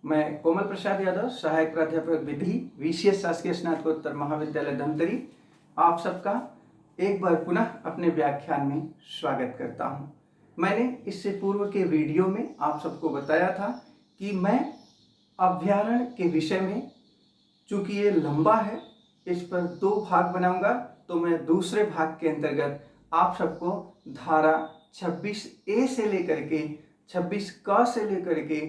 मैं कोमल प्रसाद यादव, सहायक प्राध्यापक विधि, VCS शासकीय स्नातकोत्तर महाविद्यालय धमतरी, आप सबका एक बार पुनः अपने व्याख्यान में स्वागत करता हूं। मैंने इससे पूर्व के वीडियो में आप सबको बताया था कि मैं अभ्यारण्य के विषय में, चूंकि ये लंबा है, इस पर 2 भाग बनाऊंगा, तो मैं दूसरे भाग के अंतर्गत आप सबको धारा 26A से लेकर के 26K से लेकर के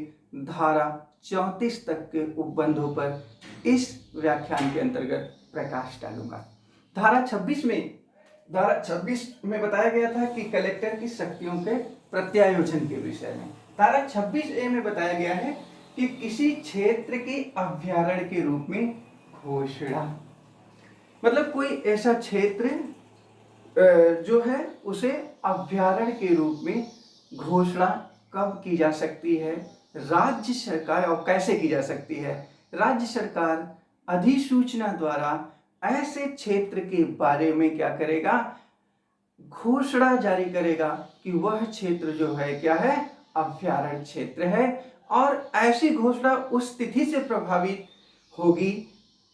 धारा 34 तक के उपबंधों पर इस व्याख्यान के अंतर्गत प्रकाश डालूंगा। धारा 26 में बताया गया था कि कलेक्टर की शक्तियों के प्रत्यायोजन के विषय में। धारा 26A में बताया गया है कि किसी क्षेत्र के अभ्यारण्य के रूप में घोषणा, मतलब कोई ऐसा क्षेत्र जो है उसे अभ्यारण्य के रूप में घोषणा कब की जा सकती है, राज्य सरकार, और कैसे की जा सकती है। राज्य सरकार अधिसूचना द्वारा ऐसे क्षेत्र के बारे में क्या करेगा, घोषणा जारी करेगा कि वह क्षेत्र जो है क्या है, अभ्यारण्य क्षेत्र है, और ऐसी घोषणा उस तिथि से प्रभावित होगी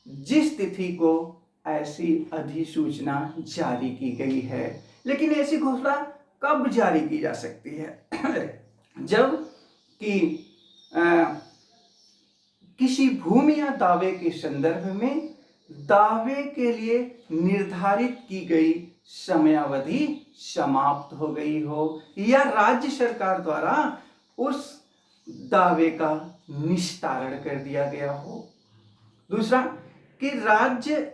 जिस तिथि को ऐसी अधिसूचना जारी की गई है। लेकिन ऐसी घोषणा कब जारी की जा सकती है? जब कि किसी भूमि या दावे के संदर्भ में दावे के लिए निर्धारित की गई समयावधि समाप्त हो गई हो, या राज्य सरकार द्वारा उस दावे का निस्तारण कर दिया गया हो। दूसरा, कि राज्य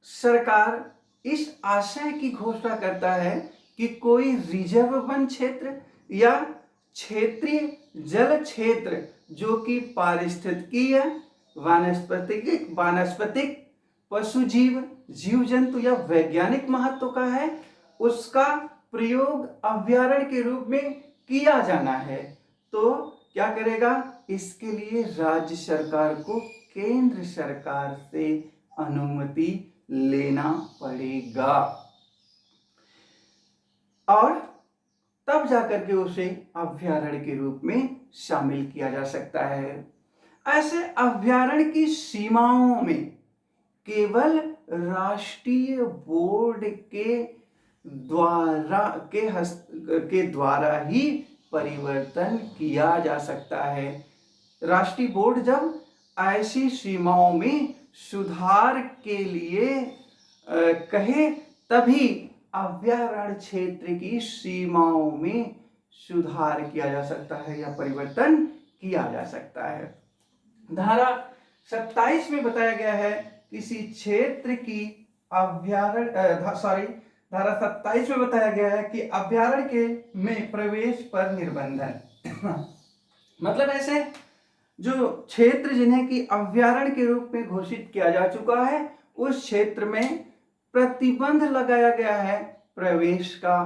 सरकार इस आशय की घोषणा करता है कि कोई रिजर्व वन क्षेत्र या क्षेत्रीय जल क्षेत्र जो कि पारिस्थितिकीय, वानस्पतिक, पशुजीव, जीव जंतु या वैज्ञानिक महत्व का है, उसका प्रयोग अभ्यारण्य के रूप में किया जाना है, तो क्या करेगा, इसके लिए राज्य सरकार को केंद्र सरकार से अनुमति लेना पड़ेगा, और तब जाकर के उसे अभ्यारण्य के रूप में शामिल किया जा सकता है। ऐसे अभ्यारण्य की सीमाओं में केवल राष्ट्रीय बोर्ड के द्वारा ही परिवर्तन किया जा सकता है। राष्ट्रीय बोर्ड जब ऐसी सीमाओं में सुधार के लिए कहे, तभी अभ्यारण्य क्षेत्र की सीमाओं में सुधार किया जा सकता है या परिवर्तन किया जा सकता है। धारा 27 में बताया गया है किसी क्षेत्र की धारा 27 में बताया गया है कि अभ्यारण्य के में प्रवेश पर निर्बंधन मतलब ऐसे जो क्षेत्र जिन्हें कि अभ्यारण्य के रूप में घोषित किया जा चुका है, उस क्षेत्र में प्रतिबंध लगाया गया है प्रवेश का।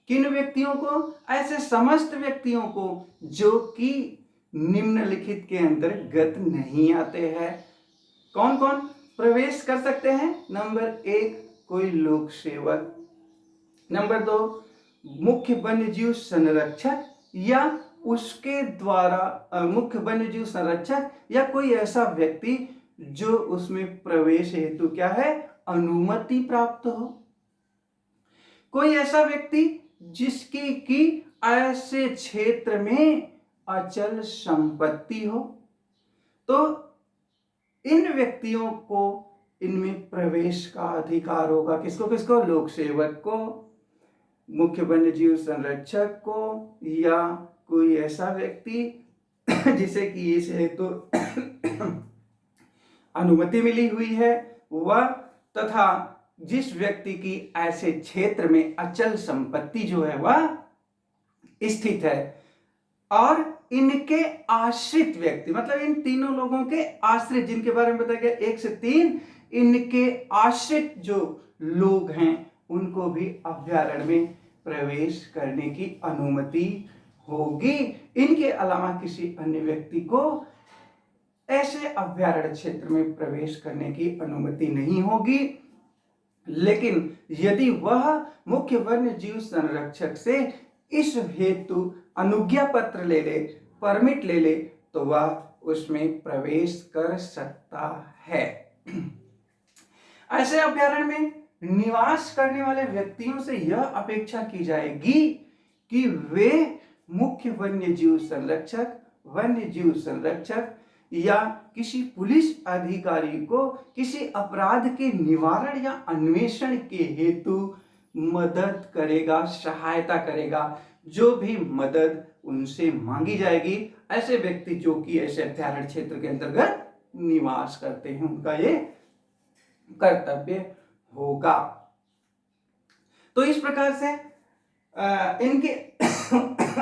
किन व्यक्तियों को? ऐसे समस्त व्यक्तियों को जो कि निम्नलिखित के अंतर्गत नहीं आते हैं। कौन कौन प्रवेश कर सकते हैं? नंबर 1, कोई लोक सेवक। नंबर 2, मुख्य वन्यजीव संरक्षक या उसके द्वारा मुख्य वन्यजीव संरक्षक या कोई ऐसा व्यक्ति जो उसमें प्रवेश हेतु क्या है, अनुमति प्राप्त हो। कोई ऐसा व्यक्ति जिसकी कि ऐसे क्षेत्र में अचल संपत्ति हो, तो इन व्यक्तियों को इनमें प्रवेश का अधिकार होगा। किसको किसको? लोक सेवक को, मुख्य वन्यजीव संरक्षक को, या कोई ऐसा व्यक्ति जिसे कि इस हेतु अनुमति मिली हुई है वह, तथा जिस व्यक्ति की ऐसे क्षेत्र में अचल संपत्ति जो है वह स्थित है, और इनके आश्रित व्यक्ति, मतलब इन तीनों लोगों के आश्रित, जिनके बारे में बताया गया 1 से 3, इनके आश्रित जो लोग हैं उनको भी अभ्यारण्य में प्रवेश करने की अनुमति होगी। इनके अलावा किसी अन्य व्यक्ति को ऐसे अभ्यारण्य क्षेत्र में प्रवेश करने की अनुमति नहीं होगी। लेकिन यदि वह मुख्य वन्यजीव संरक्षक से इस हेतु अनुज्ञा पत्र ले ले, परमिट ले ले, तो वह उसमें प्रवेश कर सकता है। ऐसे अभ्यारण्य में निवास करने वाले व्यक्तियों से यह अपेक्षा की जाएगी कि वे मुख्य वन्य जीव संरक्षक या किसी पुलिस अधिकारी को किसी अपराध के निवारण या अन्वेषण के हेतु मदद करेगा, सहायता करेगा। जो भी मदद उनसे मांगी जाएगी, ऐसे व्यक्ति जो कि ऐसे अभ्यारण्य क्षेत्र के अंतर्गत निवास करते हैं, उनका ये कर्तव्य होगा। तो इस प्रकार से इनके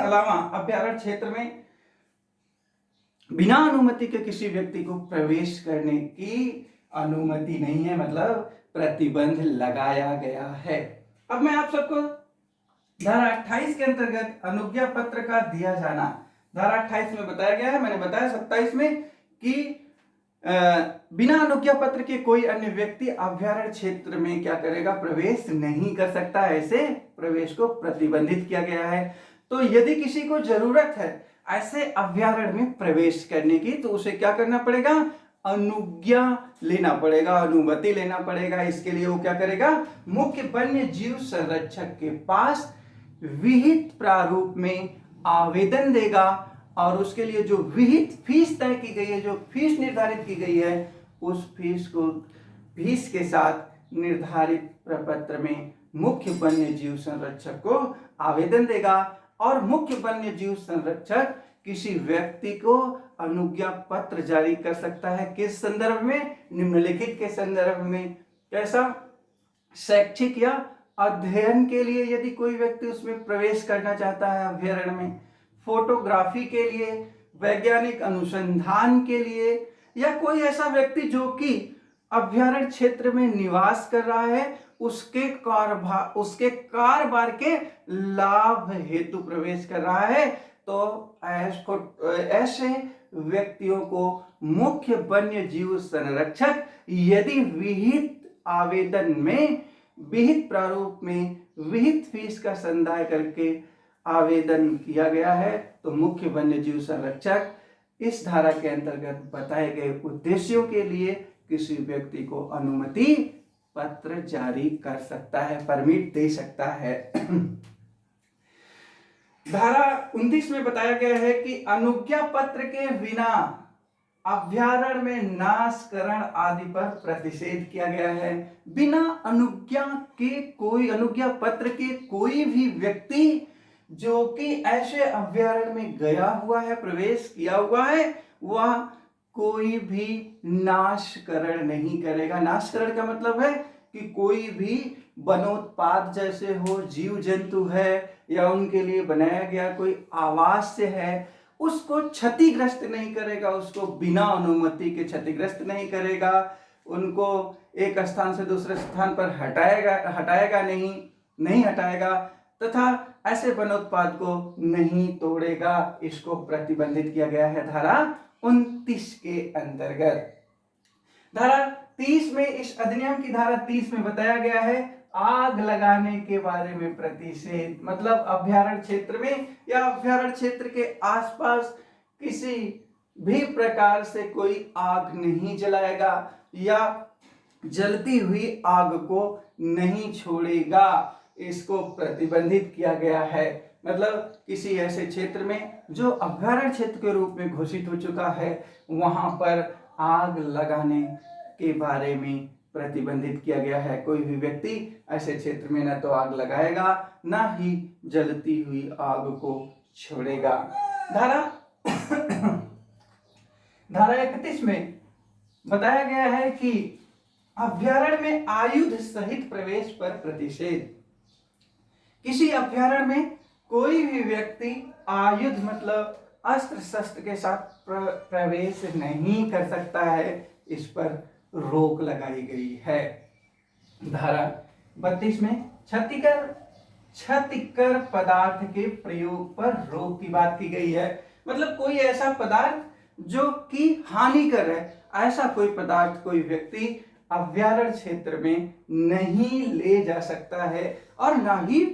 अलावा अभ्यारण्य क्षेत्र में बिना अनुमति के किसी व्यक्ति को प्रवेश करने की अनुमति नहीं है, मतलब प्रतिबंध लगाया गया है। अब मैं आप सबको धारा 28 के अंतर्गत अनुज्ञा पत्र का दिया जाना, धारा 28 में बताया गया है। मैंने बताया 27 में कि बिना अनुज्ञा पत्र के कोई अन्य व्यक्ति अभ्यारण्य क्षेत्र में क्या करेगा, प्रवेश नहीं कर सकता। ऐसे प्रवेश को प्रतिबंधित किया गया है। तो यदि किसी को जरूरत है ऐसे अभ्यारण्य में प्रवेश करने की, तो उसे क्या करना पड़ेगा, अनुज्ञा लेना पड़ेगा, अनुमति लेना पड़ेगा। इसके लिए वो क्या करेगा, मुख्य वन्य जीव संरक्षक के पास विहित प्रारूप में आवेदन देगा और उसके लिए जो विहित फीस तय की गई है, जो फीस निर्धारित की गई है, उस फीस के साथ निर्धारित प्रपत्र में मुख्य वन्य जीव संरक्षक को आवेदन देगा और मुख्य वन्य जीव संरक्षक किसी व्यक्ति को अनुज्ञा पत्र जारी कर सकता है। किस संदर्भ में, निम्नलिखित के संदर्भ में। कैसा, शैक्षिक या अध्ययन के लिए यदि कोई व्यक्ति उसमें प्रवेश करना चाहता है अभ्यारण्य में, फोटोग्राफी के लिए, वैज्ञानिक अनुसंधान के लिए, या कोई ऐसा व्यक्ति जो कि अभ्यारण्य क्षेत्र में निवास कर रहा है, उसके कारोबार के लाभ हेतु प्रवेश कर रहा है, तो ऐसे व्यक्तियों को मुख्य वन्य जीव संरक्षक यदि विहित आवेदन में, विहित प्रारूप में, विहित फीस का संदाय करके आवेदन किया गया है, तो मुख्य वन्य जीव संरक्षक इस धारा के अंतर्गत बताए गए उद्देश्यों के लिए किसी व्यक्ति को अनुमति पत्र जारी कर सकता है, परमिट दे सकता है। धारा 29 में बताया गया है कि अनुज्ञा पत्र के बिना अभ्यारण्य में नाशकरण आदि पर प्रतिषेध किया गया है। बिना अनुज्ञा पत्र के कोई भी व्यक्ति जो कि ऐसे अभ्यारण्य में गया हुआ है, प्रवेश किया हुआ है, वह कोई भी नाशकरण नहीं करेगा। नाशकरण का मतलब है कि कोई भी वनोत्पाद जैसे हो, जीव जंतु है या उनके लिए बनाया गया कोई आवास है, उसको क्षतिग्रस्त नहीं करेगा, उसको बिना अनुमति के क्षतिग्रस्त नहीं करेगा, उनको एक स्थान से दूसरे स्थान पर हटाएगा नहीं हटाएगा, तथा ऐसे वनोत्पाद को नहीं तोड़ेगा। इसको प्रतिबंधित किया गया है धारा 29 के अंतर्गत। धारा 30 में, इस अधिनियम की धारा 30 में बताया गया है आग लगाने के बारे में प्रतिषेध, मतलब अभ्यारण्य क्षेत्र में या अभ्यारण्य क्षेत्र के आसपास किसी भी प्रकार से कोई आग नहीं जलाएगा या जलती हुई आग को नहीं छोड़ेगा। इसको प्रतिबंधित किया गया है। मतलब किसी ऐसे क्षेत्र में जो अभ्यारण्य क्षेत्र के रूप में घोषित हो चुका है, वहां पर आग लगाने के बारे में प्रतिबंधित किया गया है। कोई भी व्यक्ति ऐसे क्षेत्र में न तो आग लगाएगा, न ही जलती हुई आग को छोड़ेगा। धारा 31 में बताया गया है कि अभ्यारण्य में आयुध सहित प्रवेश पर प्रतिषेध। किसी अभ्यारण्य में कोई भी व्यक्ति आयुध मतलब अस्त्र शस्त्र के साथ प्रवेश नहीं कर सकता है, इस पर रोक लगाई गई है। धारा 32 में क्षतिकर पदार्थ के प्रयोग पर रोक की बात की गई है। मतलब कोई ऐसा पदार्थ जो कि हानिकर है, ऐसा कोई पदार्थ कोई व्यक्ति अभ्यारण्य क्षेत्र में नहीं ले जा सकता है और ना ही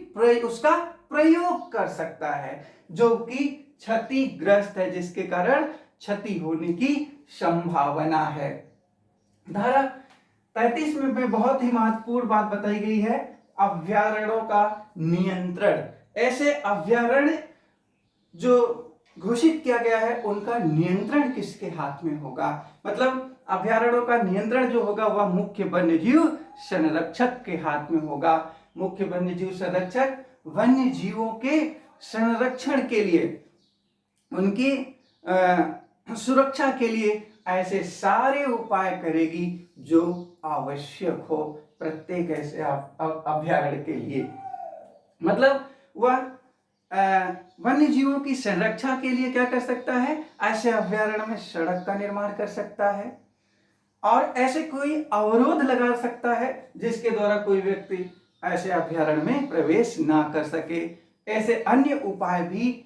उसका प्रयोग कर सकता है, जो कि क्षतिग्रस्त है, जिसके कारण क्षति होने की संभावना है। धारा 33 में बहुत ही महत्वपूर्ण बात बताई गई है, अभयारण्यों का नियंत्रण। ऐसे अभयारण्य जो घोषित किया गया है उनका नियंत्रण किसके हाथ में होगा? मतलब अभयारण्यों का नियंत्रण जो होगा वह मुख्य वन्यजीव संरक्षक के हाथ में होगा। मुख्य वन्यजीव संरक्षक वन्य जीवों के संरक्षण के लिए, उनकी सुरक्षा के लिए ऐसे सारे उपाय करेगी जो आवश्यक हो प्रत्येक ऐसे अभयारण्य के लिए। मतलब वह वन्य जीवों की संरक्षा के लिए क्या कर सकता है? ऐसे अभयारण्य में सड़क का निर्माण कर सकता है और ऐसे कोई अवरोध लगा सकता है जिसके द्वारा कोई व्यक्ति ऐसे अभयारण्य में प्रवेश ना कर सके। ऐसे अन्य उपाय भी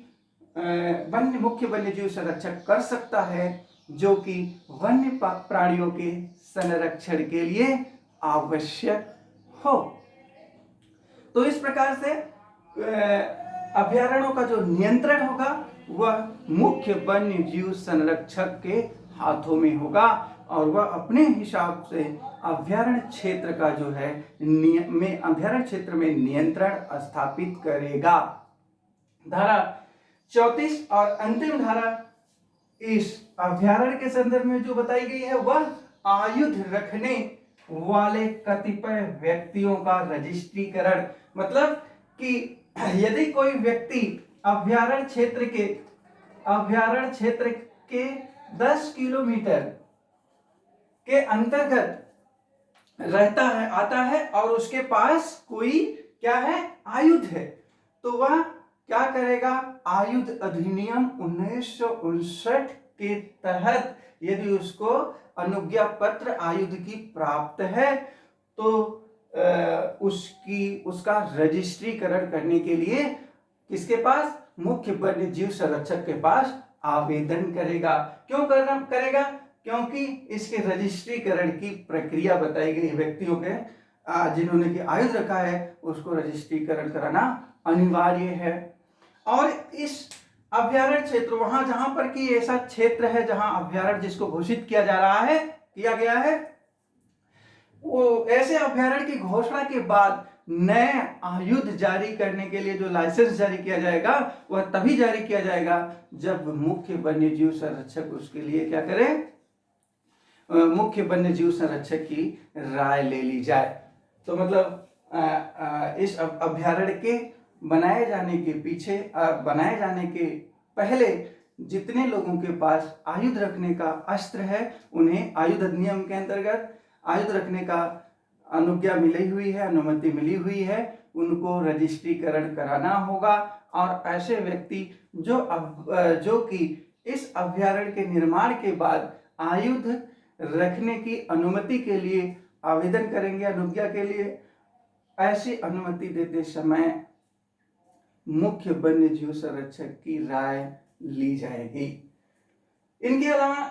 मुख्य वन्यजीव संरक्षक कर सकता है जो कि वन्य प्राणियों के संरक्षण के लिए आवश्यक हो। तो इस प्रकार से अभयारण्यों का जो नियंत्रण होगा वह मुख्य वन्य जीव संरक्षक के हाथों में होगा और वह अपने हिसाब से अभयारण्य क्षेत्र का जो है अभयारण्य क्षेत्र में नियंत्रण स्थापित करेगा। धारा 34 और अंतिम धारा इस अभयारण्य के संदर्भ में जो बताई गई है वह आयुध रखने वाले कतिपय व्यक्तियों का रजिस्ट्रीकरण। मतलब कि यदि कोई व्यक्ति अभयारण्य क्षेत्र के 10 किलोमीटर के अंतर्गत रहता है, आता है और उसके पास कोई क्या है? आयुध है, तो वह क्या करेगा? आयुध अधिनियम 1959 के तहत यदि उसको अनुज्ञा पत्र आयुध की प्राप्त है तो उसका रजिस्ट्रीकरण करने के लिए किसके पास? मुख्य वन्य जीव संरक्षक के पास आवेदन करेगा। क्यों करेगा? क्योंकि इसके रजिस्ट्रीकरण की प्रक्रिया बताई गई। व्यक्तियों के जिन्होंने कि आयुध रखा है उसको रजिस्ट्रीकरण कराना अनिवार्य है। और इस अभयारण्य क्षेत्र वहां जहां पर कि ऐसा क्षेत्र है जहां अभयारण्य जिसको घोषित किया गया है वो ऐसे अभयारण्य की घोषणा के बाद नए आयुध जारी करने के लिए जो लाइसेंस जारी किया जाएगा वह तभी जारी किया जाएगा जब मुख्य वन्यजीव संरक्षक उसके लिए क्या करे? मुख्य वन्यजीव संरक्षक की राय ले ली जाए। तो मतलब इस अभयारण्य के बनाए जाने के पहले जितने लोगों के पास आयुध रखने का अस्त्र है उन्हें आयुध अधिनियम के अंतर्गत आयुध रखने का अनुमति मिली हुई है, उनको रजिस्ट्रीकरण कराना होगा। और ऐसे व्यक्ति जो कि इस अभयारण्य के निर्माण के बाद आयुध रखने की अनुमति के लिए आवेदन करेंगे अनुज्ञा के लिए, ऐसी अनुमति देते समय मुख्य वन्यजीव संरक्षक की राय ली जाएगी। इनके अलावा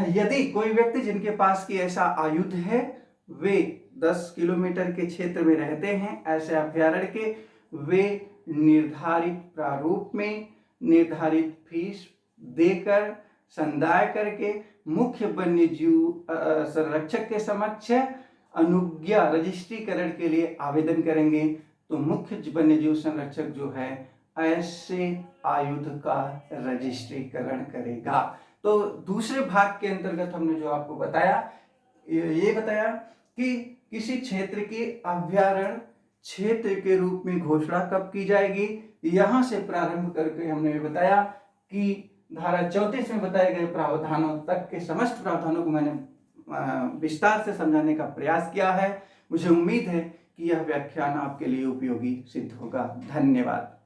यदि कोई व्यक्ति जिनके पास की ऐसा आयुध है वे 10 किलोमीटर के क्षेत्र में रहते हैं, ऐसे अभयारण्य के, वे निर्धारित प्रारूप में निर्धारित फीस देकर संदाय करके मुख्य वन्यजीव संरक्षक के समक्ष अनुज्ञा रजिस्ट्रीकरण के लिए आवेदन करेंगे तो मुख्य वन्यजीव संरक्षक जो है ऐसे आयुध का रजिस्ट्रीकरण करेगा। तो दूसरे भाग के अंतर्गत हमने जो आपको बताया ये बताया कि किसी क्षेत्र की अभयारण्य क्षेत्र के रूप में घोषणा कब की जाएगी। यहां से प्रारंभ करके हमने ये बताया कि धारा 34 में बताए गए प्रावधानों तक के समस्त प्रावधानों को मैंने विस्तार से समझाने का प्रयास किया है। मुझे उम्मीद है कि यह व्याख्यान आपके लिए उपयोगी सिद्ध होगा। धन्यवाद।